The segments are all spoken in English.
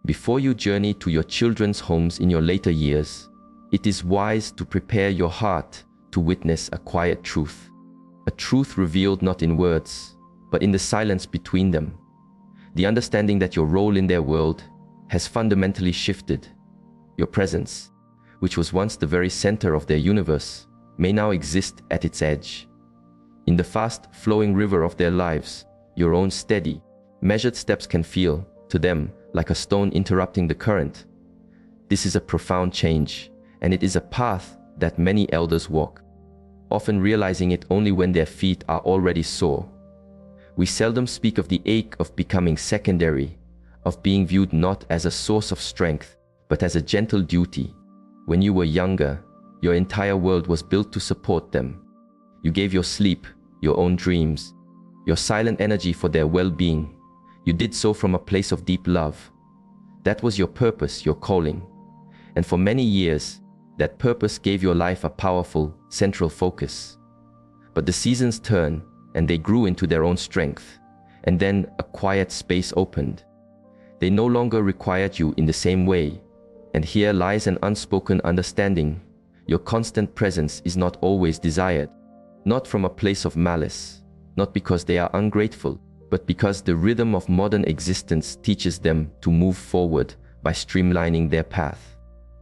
Before you journey to your children's homes in your later years, it is wise to prepare your heart to witness a quiet truth. A truth revealed not in words, but in the silence between them. The understanding that your role in their world has fundamentally shifted. Your presence, which was once the very center of their universe, may now exist at its edge. In the fast-flowing river of their lives, your own steady, measured steps can feel, to them, like a stone interrupting the current. This is a profound change, and it is a path that many elders walk, often realizing it only when their feet are already sore. We seldom speak of the ache of becoming secondary, of being viewed not as a source of strength, but as a gentle duty. When you were younger, your entire world was built to support them. You gave your sleep, your own dreams, your silent energy for their well-being. You did so from a place of deep love. That was your purpose, your calling. And for many years, that purpose gave your life a powerful, central focus. But the seasons turned, and they grew into their own strength. And then a quiet space opened. They no longer required you in the same way. And here lies an unspoken understanding. Your constant presence is not always desired, not from a place of malice, not because they are ungrateful, but because the rhythm of modern existence teaches them to move forward by streamlining their path.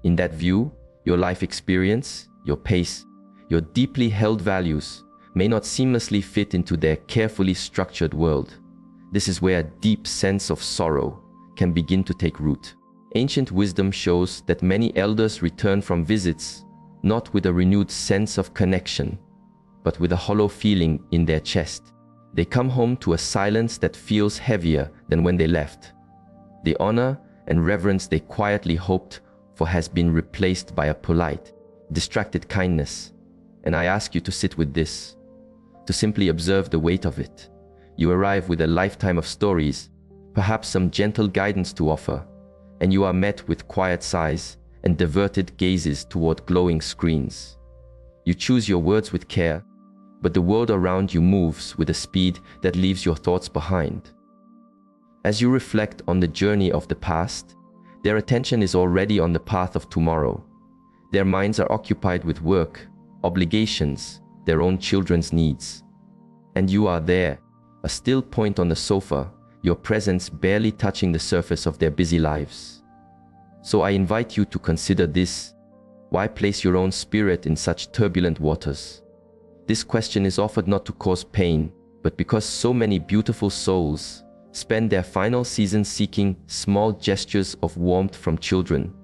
In that view, your life experience, your pace, your deeply held values may not seamlessly fit into their carefully structured world. This is where a deep sense of sorrow can begin to take root. Ancient wisdom shows that many elders return from visits not with a renewed sense of connection, but with a hollow feeling in their chest. They come home to a silence that feels heavier than when they left. The honor and reverence they quietly hoped for has been replaced by a polite, distracted kindness. And I ask you to sit with this, to simply observe the weight of it. You arrive with a lifetime of stories, perhaps some gentle guidance to offer, and you are met with quiet sighs and diverted gazes toward glowing screens. You choose your words with care, but the world around you moves with a speed that leaves your thoughts behind. As you reflect on the journey of the past, their attention is already on the path of tomorrow. Their minds are occupied with work, obligations, their own children's needs. And you are there, a still point on the sofa, your presence barely touching the surface of their busy lives. So I invite you to consider this: why place your own spirit in such turbulent waters? This question is offered not to cause pain, but because so many beautiful souls spend their final season seeking small gestures of warmth from children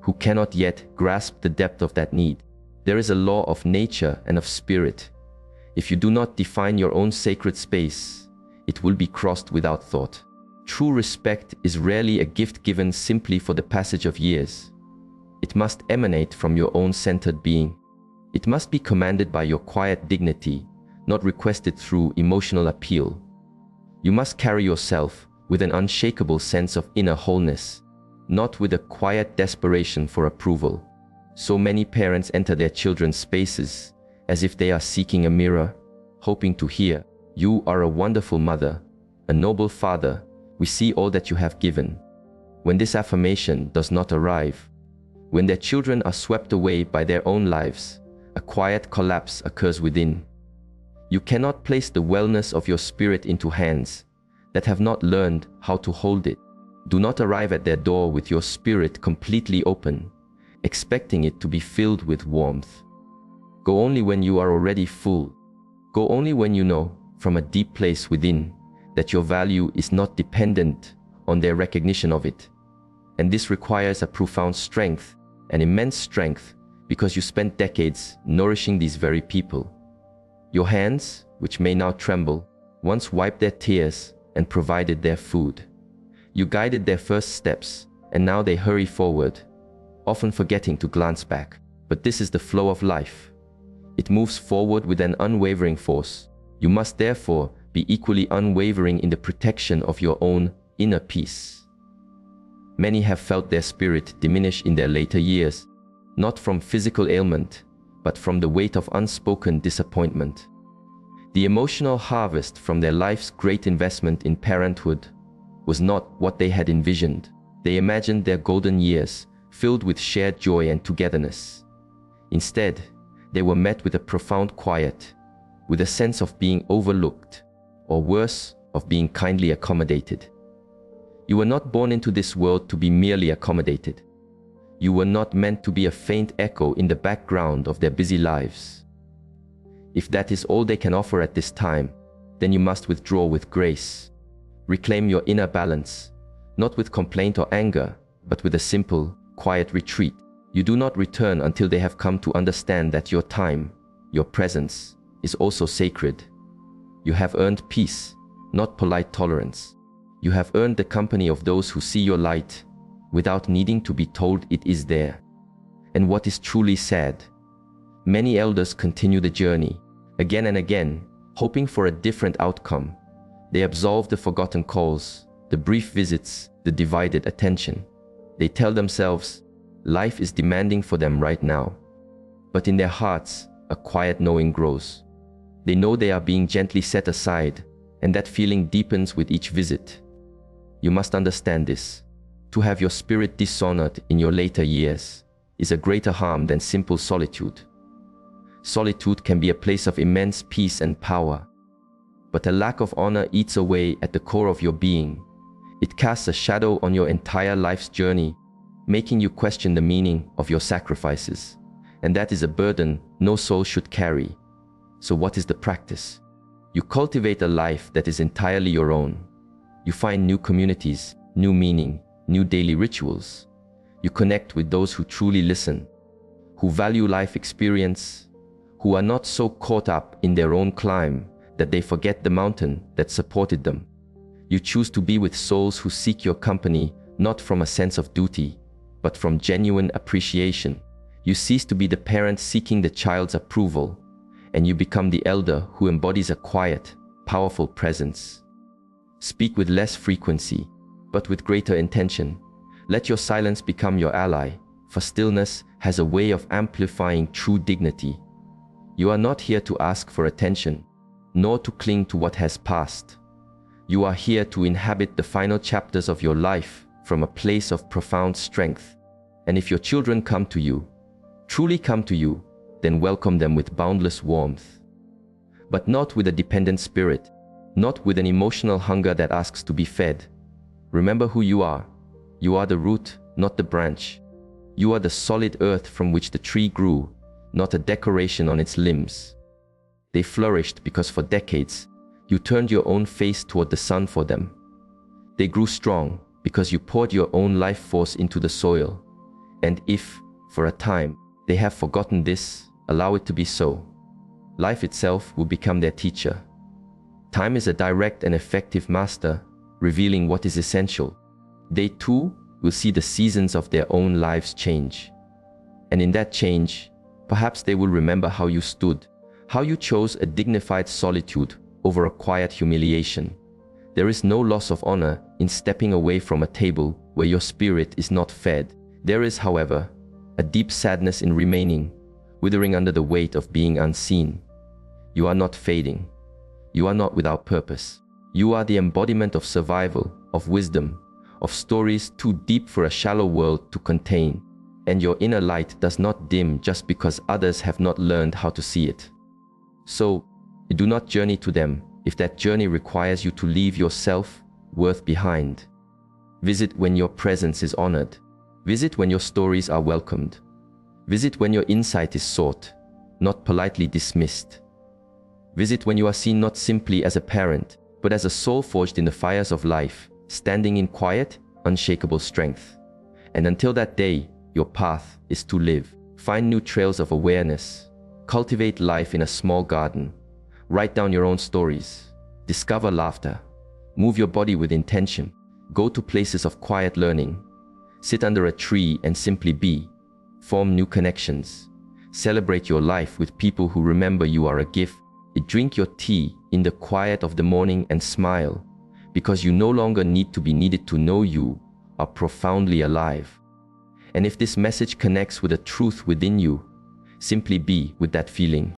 who cannot yet grasp the depth of that need. There is a law of nature and of spirit. If you do not define your own sacred space, it will be crossed without thought. True respect is rarely a gift given simply for the passage of years. It must emanate from your own centered being. It must be commanded by your quiet dignity, not requested through emotional appeal. You must carry yourself with an unshakable sense of inner wholeness, not with a quiet desperation for approval. So many parents enter their children's spaces as if they are seeking a mirror, hoping to hear, "You are a wonderful mother, a noble father, we see all that you have given." When this affirmation does not arrive, when their children are swept away by their own lives, a quiet collapse occurs within. You cannot place the wellness of your spirit into hands that have not learned how to hold it. Do not arrive at their door with your spirit completely open, expecting it to be filled with warmth. Go only when you are already full. Go only when you know, from a deep place within, that your value is not dependent on their recognition of it. And this requires a profound strength, an immense strength, because you spent decades nourishing these very people. Your hands, which may now tremble, once wiped their tears and provided their food. You guided their first steps, and now they hurry forward, often forgetting to glance back. But this is the flow of life. It moves forward with an unwavering force. You must therefore be equally unwavering in the protection of your own inner peace. Many have felt their spirit diminish in their later years, not from physical ailment, but from the weight of unspoken disappointment. The emotional harvest from their life's great investment in parenthood was not what they had envisioned. They imagined their golden years filled with shared joy and togetherness. Instead, they were met with a profound quiet, with a sense of being overlooked, or worse, of being kindly accommodated. You were not born into this world to be merely accommodated. You were not meant to be a faint echo in the background of their busy lives. If that is all they can offer at this time, then you must withdraw with grace. Reclaim your inner balance, not with complaint or anger, but with a simple, quiet retreat. You do not return until they have come to understand that your time, your presence, is also sacred. You have earned peace, not polite tolerance. You have earned the company of those who see your light without needing to be told it is there. And what is truly sad, many elders continue the journey again and again, hoping for a different outcome. They absolve the forgotten calls, the brief visits, the divided attention. They tell themselves, life is demanding for them right now. But in their hearts, a quiet knowing grows. They know they are being gently set aside, and that feeling deepens with each visit. You must understand this. To have your spirit dishonored in your later years is a greater harm than simple solitude. Solitude can be a place of immense peace and power, but a lack of honor eats away at the core of your being. It casts a shadow on your entire life's journey, making you question the meaning of your sacrifices. And that is a burden no soul should carry. So what is the practice? You cultivate a life that is entirely your own. You find new communities, new meaning, new daily rituals. You connect with those who truly listen, who value life experience, who are not so caught up in their own climb that they forget the mountain that supported them. You choose to be with souls who seek your company not from a sense of duty, but from genuine appreciation. You cease to be the parent seeking the child's approval, and you become the elder who embodies a quiet, powerful presence. Speak with less frequency, but with greater intention. Let your silence become your ally, for stillness has a way of amplifying true dignity. You are not here to ask for attention, nor to cling to what has passed. You are here to inhabit the final chapters of your life from a place of profound strength. And if your children come to you, truly come to you, then welcome them with boundless warmth. But not with a dependent spirit, not with an emotional hunger that asks to be fed. Remember who you are. You are the root, not the branch. You are the solid earth from which the tree grew, not a decoration on its limbs. They flourished because for decades, you turned your own face toward the sun for them. They grew strong because you poured your own life force into the soil. And if, for a time, they have forgotten this, allow it to be so. Life itself will become their teacher. Time is a direct and effective master, revealing what is essential. They too will see the seasons of their own lives change. And in that change, perhaps they will remember how you stood, how you chose a dignified solitude over a quiet humiliation. There is no loss of honor in stepping away from a table where your spirit is not fed. There is, however, a deep sadness in remaining, withering under the weight of being unseen. You are not fading. You are not without purpose. You are the embodiment of survival, of wisdom, of stories too deep for a shallow world to contain. And your inner light does not dim just because others have not learned how to see it. So, do not journey to them if that journey requires you to leave your self-worth behind. Visit when your presence is honored. Visit when your stories are welcomed. Visit when your insight is sought, not politely dismissed. Visit when you are seen not simply as a parent, but as a soul forged in the fires of life, standing in quiet, unshakable strength. And until that day, your path is to live. Find new trails of awareness. Cultivate life in a small garden. Write down your own stories. Discover laughter. Move your body with intention. Go to places of quiet learning. Sit under a tree and simply be. Form new connections. Celebrate your life with people who remember you are a gift. Drink your tea in the quiet of the morning and smile, because you no longer need to be needed to know you are profoundly alive. And if this message connects with a truth within you, simply be with that feeling.